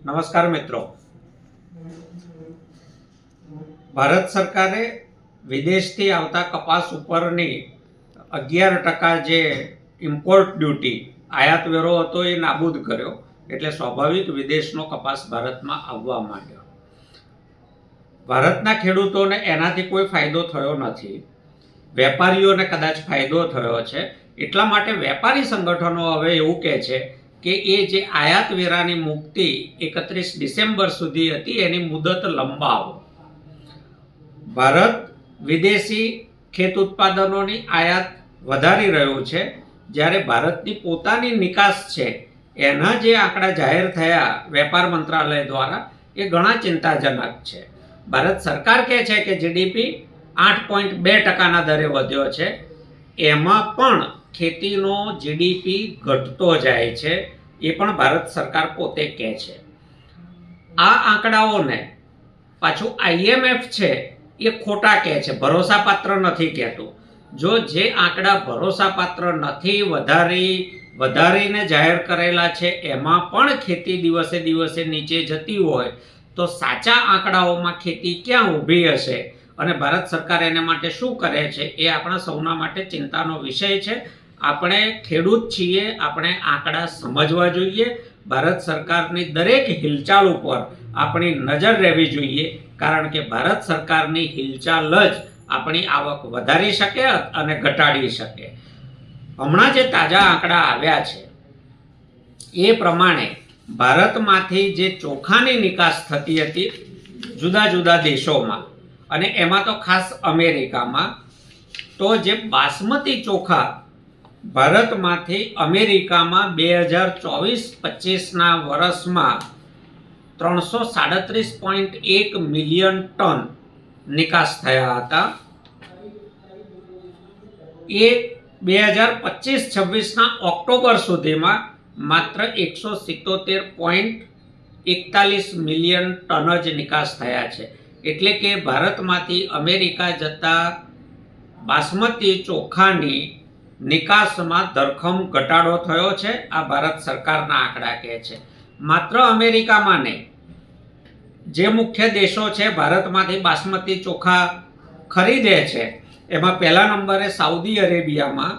નમસ્કાર મિત્રો, ભારત સરકારે વિદેશથી આવતા કપાસ ઉપરની 11% જે ઇમ્પોર્ટ ડ્યુટી આયાત વેરો હતો એ નાબૂદ કર્યો. એટલે સ્વાભાવિક વિદેશનો કપાસ ભારતમાં આવવા માંડ્યો. ભારતના ખેડૂતોને એનાથી કોઈ ફાયદો થયો નથી. વેપારીઓને કદાચ ફાયદો થયો છે. એટલા માટે વેપારી સંગઠનો હવે એવું કહે છે કે એ જે આયાત વેરાની મુક્તિ 31 ડિસેમ્બર સુધી હતી એની મુદત લંબાવો. ભારત વિદેશી ખેત ઉત્પાદનોની આયાત વધારી રહ્યું છે, જ્યારે ભારતની પોતાની નિકાસ છે એના જે આંકડા જાહેર થયા વેપાર મંત્રાલય દ્વારા એ ઘણા ચિંતાજનક છે. ભારત સરકાર કહે છે કે જીડીપી 8.2%ના દરે વધ્યો છે. એમાં પણ ખેતીનો જીડીપી ઘટતો જાય છે, એ પણ ભારત સરકાર પોતે કહે છે. આ આંકડાઓને પાછું IMF છે એ ખોટા કહે છે, ભરોસાપાત્ર નથી કહેતું. જો જે આંકડા ભરોસાપાત્ર નથી, વધારીને જાહેર કરેલા છે, એમાં પણ ખેતી દિવસે દિવસે નીચે જતી હોય તો સાચા આંકડાઓમાં ખેતી ક્યાં ઊભી હશે અને ભારત સરકાર એને માટે શું કરે છે એ આપણા સૌના માટે ચિંતાનો વિષય છે. આપણે ખેડૂત છીએ, આપણે આંકડા સમજવા જોઈએ. ભારત સરકારની દરેક હિલચાલ ઉપર આપણી નજર રહેવી જોઈએ, કારણ કે ભારત સરકારની હિલચાલ જ આપણી આવક વધારી શકે અને ઘટાડી શકે. હમણાં જે તાજા આંકડા આવ્યા છે એ પ્રમાણે ભારતમાંથી જે ચોખાની નિકાસ થતી હતી જુદા જુદા દેશોમાં, અને એમાં તો ખાસ અમેરિકામાં, તો જે બાસમતી ચોખા ભારતમાંથી અમેરિકામાં 2024-25ના વર્ષમાં 337.1 મિલિયન ટન નિકાસ થયા હતા. એ 2025-26ના ઓક્ટોબર સુધીમાં માત્ર 177.41 મિલિયન ટન જ નિકાસ થયા છે. એટલે કે ભારતમાંથી અમેરિકા જતા બાસમતી ચોખાની નિકાસમાં ધરખમ ઘટાડો થયો છે. આ ભારત સરકારના આંકડા કહે છે. માત્ર અમેરિકામાં નહીં, જે મુખ્ય દેશો છે ભારતમાંથી બાસમતી ચોખા ખરીદે છે એમાં પહેલા નંબરે સાઉદી અરેબિયામાં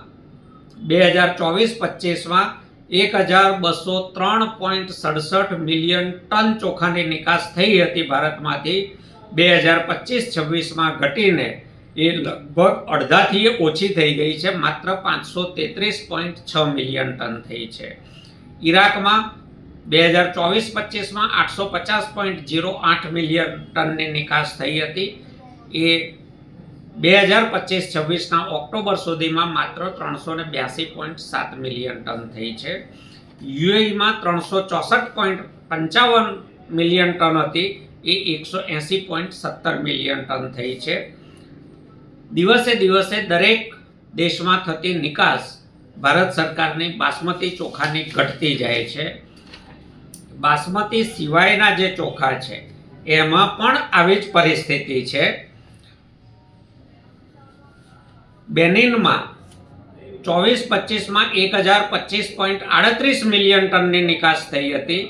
2024-25માં 1203.67 મિલિયન ટન ચોખાની નિકાસ થઈ હતી ભારતમાંથી. 2025-26માં ઘટીને એ લગભગ અડધાથી ઓછી થઈ ગઈ છે, માત્ર 533.6 મિલિયન ટન થઈ છે. ઈરાકમાં 2024-25માં 850.08 મિલિયન ટનની નિકાસ થઈ હતી. એ 2025-26ના ઓક્ટોબર સુધીમાં માત્ર 382.7 મિલિયન ટન થઈ છે. યુએઈમાં 364.55 મિલિયન ટન હતી, એ 180.17 મિલિયન ટન થઈ છે. દિવસે દિવસે દરેક દેશમાં થતી નિકાસ ભારત સરકારની બાસમતી ચોખાની ઘટતી જાય છે. બાસમતી સિવાયના જે ચોખા છે એમાં પણ આવી જ પરિસ્થિતિ છે. બેનિનમાં 24-25માં 1025.38 મિલિયન ટનની નિકાસ થઈ હતી.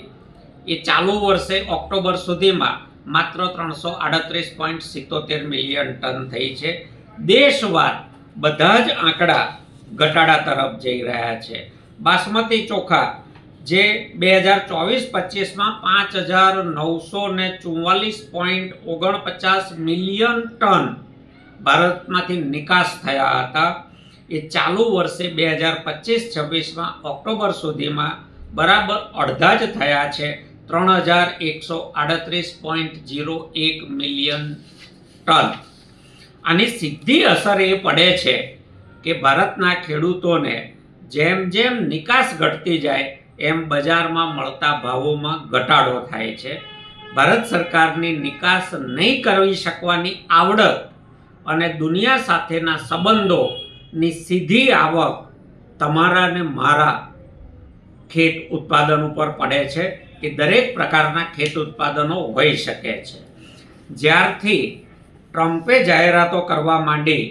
એ ચાલુ વર્ષે ઓક્ટોબર સુધીમાં માત્ર 338.77 મિલિયન ટન થઈ છે. દેશવાર બધા જ આંકડા ઘટાડા તરફ જઈ રહ્યા છે. બાસમતી ચોખા જે 2024-25માં 5944.49 મિલિયન ટન ભારતમાંથી નિકાસ થયા હતા, એ ચાલુ વર્ષે 2025-26માં ઓક્ટોબર સુધીમાં બરાબર અડધા જ થયા છે, 3138.01 મિલિયન ટન. આની સીધી અસર એ પડે છે કે ભારતના ખેડૂતોને જેમ જેમ નિકાસ ઘટતી જાય એમ બજારમાં મળતા ભાવોમાં ઘટાડો થાય છે. ભારત સરકારની નિકાસ નહીં કરી શકવાની આવડત અને દુનિયા સાથેના સંબંધોની સીધી આવક તમારા ને મારા ખેત ઉત્પાદન ઉપર પડે છે કે દરેક પ્રકારના ખેત ઉત્પાદનો હોઈ શકે છે. જ્યારથી ટ્રમ્પે જાહેરાતો કરવા માંડી,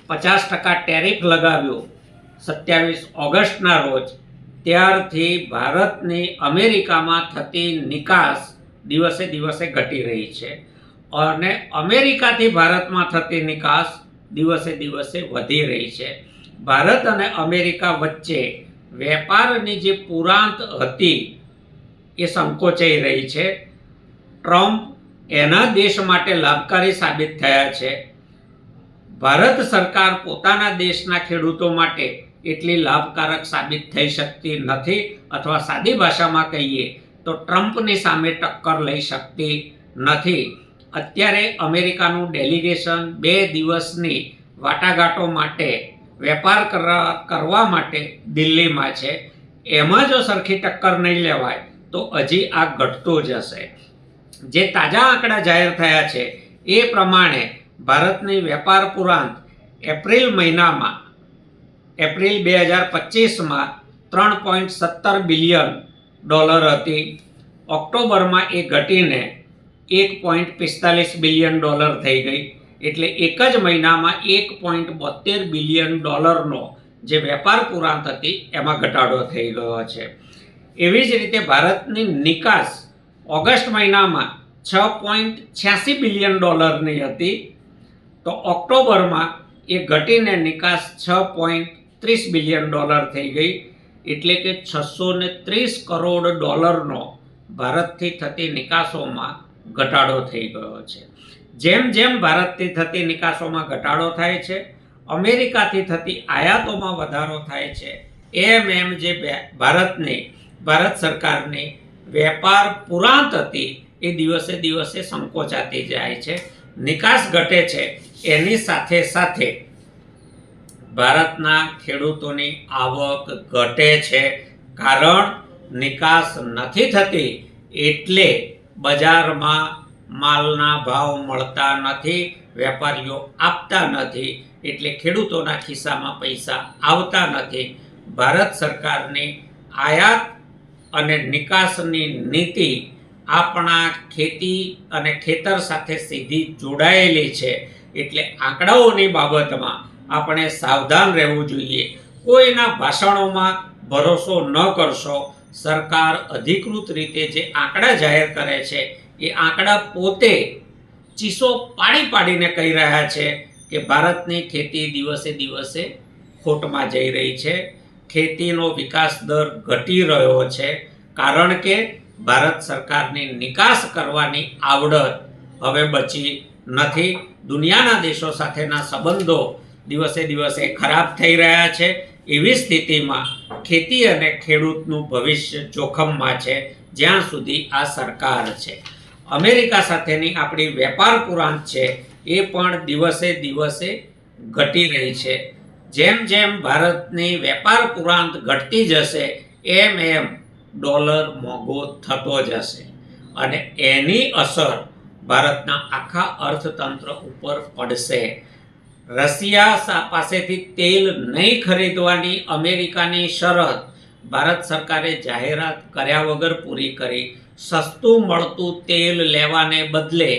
50% ટેરિફ લગાવ્યો 27 ઓગસ્ટના રોજ, ત્યારથી ભારતની અમેરિકામાં થતી નિકાસ દિવસે દિવસે ઘટી રહી છે અને અમેરિકાથી ભારતમાં થતી નિકાસ દિવસે દિવસે વધી રહી છે. ભારત અને અમેરિકા વચ્ચે વેપારની જે પુરાંત હતી એ સંકોચાઈ રહી છે. ટ્રમ્પ એના દેશ માટે લાભકારી સાબિત થયા છે. ભારત સરકાર પોતાના દેશના ખેડૂતો માટે એટલી લાભકારક સાબિત થઈ શકતી નથી, અથવા સાદી ભાષામાં કહીએ તો ટ્રમ્પની સામે ટક્કર લઈ શકતી નથી. અત્યારે અમેરિકાનું ડેલિગેશન 2 દિવસની વાટાઘાટો માટે વેપાર કરવા માટે દિલ્હીમાં છે. એમાં જો સરખી ટક્કર નહીં લેવાય તો હજી આ ઘટતું જશે. જે તાજા આંકડા જાહેર થયા છે એ પ્રમાણે ભારતની વેપાર પુરાંત એપ્રિલ મહિનામાં એપ્રિલ 2025માં $3.17 બિલિયન હતી. ઓક્ટોબરમાં એ ઘટીને $1.45 બિલિયન થઈ ગઈ. એટલે એક જ મહિનામાં $1.72 બિલિયન જે વેપાર પુરાંત હતી એમાં ઘટાડો થઈ ગયો છે. એવી જ રીતે ભારતની નિકાસ ઓગસ્ટ મહિનામાં $6.86 બિલિયન હતી, તો ઓક્ટોબરમાં એ ઘટીને નિકાસ $6.30 બિલિયન થઈ ગઈ. એટલે કે $630 કરોડ ભારતથી થતી નિકાસોમાં ઘટાડો થઈ ગયો છે. જેમ જેમ ભારતથી થતી નિકાસોમાં ઘટાડો થાય છે, અમેરિકાથી થતી આયાતોમાં વધારો થાય છે, એમ જે ભારત સરકારની વેપાર પુરાંત હતી એ દિવસે દિવસે સંકોચાતી જાય છે. નિકાસ ઘટે છે એની સાથે સાથે ભારતના ખેડૂતોની આવક ઘટે છે. કારણ નિકાસ નથી થતી એટલે બજારમાં માલના ભાવ મળતા નથી, વેપારીઓ આપતા નથી, એટલે ખેડૂતોના ખિસ્સામાં પૈસા આવતા નથી. ભારત સરકારની આયાત અને નિકાસની નીતિ આપણા ખેતી અને ખેતર સાથે સીધી જોડાયેલી છે. એટલે આંકડાઓની બાબતમાં આપણે સાવધાન રહેવું જોઈએ. કોઈના ભાષણોમાં ભરોસો ન કરશો. સરકાર અધિકૃત રીતે જે આંકડા જાહેર કરે છે એ આંકડા પોતે ચીસો પાડીને કહી રહ્યા છે કે ભારતની ખેતી દિવસે દિવસે ખોટમાં જઈ રહી છે. ખેતીનો વિકાસ દર ઘટી રહ્યો છે, કારણ કે ભારત સરકારની નિકાસ કરવાની આવડત હવે બચી નથી. દુનિયાના દેશો સાથેના સંબંધો દિવસે દિવસે ખરાબ થઈ રહ્યા છે. એવી સ્થિતિમાં ખેતી અને ખેડૂતનું ભવિષ્ય જોખમમાં છે જ્યાં સુધી આ સરકાર છે. અમેરિકા સાથેની આપણી વેપાર પુરાંત છે એ પણ દિવસે દિવસે ઘટી રહી છે. જેમ જેમ ભારતની વેપાર પુરાંત ઘટતી જશે એમ ડોલર મોંઘો થતો જશે અને એની અસર ભારતના આખા અર્થતંત્ર ઉપર પડશે. રશિયા પાસેથી તેલ નહીં ખરીદવાની અમેરિકાની શરત ભારત સરકારે જાહેરાત કર્યા વગર પૂરી કરી. સસ્તું મળતું તેલ લેવાને બદલે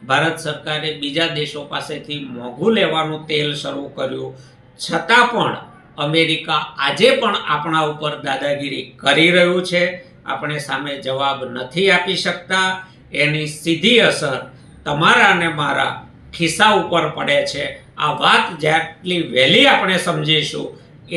ભારત સરકારે બીજા દેશો પાસેથી મોંઘું લેવાનું તેલ શરૂ કર્યું. છતાં પણ અમેરિકા આજે પણ આપણા ઉપર દાદાગીરી કરી રહ્યું છે. આપણે સામે જવાબ નથી આપી શકતા. એની સીધી અસર તમારા અને મારા ખિસ્સા ઉપર પડે છે. આ વાત જેટલી વહેલી આપણે સમજીશું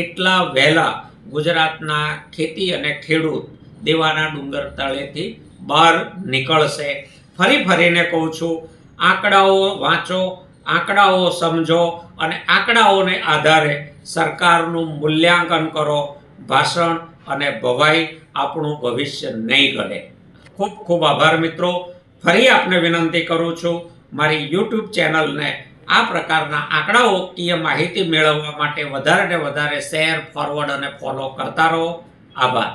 એટલા વહેલા ગુજરાતના ખેતી અને ખેડૂત દેવાના ડુંગર તળેથી બહાર નીકળશે. ફરીને કહું છું, આંકડાઓ વાંચો, આંકડાઓ સમજો અને આંકડાઓને આધારે સરકારનું મૂલ્યાંકન કરો. ભાષણ અને ભવાઈ આપણું ભવિષ્ય નહીં ઘડે. ખૂબ ખૂબ આભાર મિત્રો. ફરી આપને વિનંતી કરું છું, મારી YouTube ચેનલને આ પ્રકારના આંકડાઓકીય માહિતી મેળવવા માટે વધારે ને વધારે શેર, ફોરવર્ડ અને ફોલો કરતા રહો. આભાર.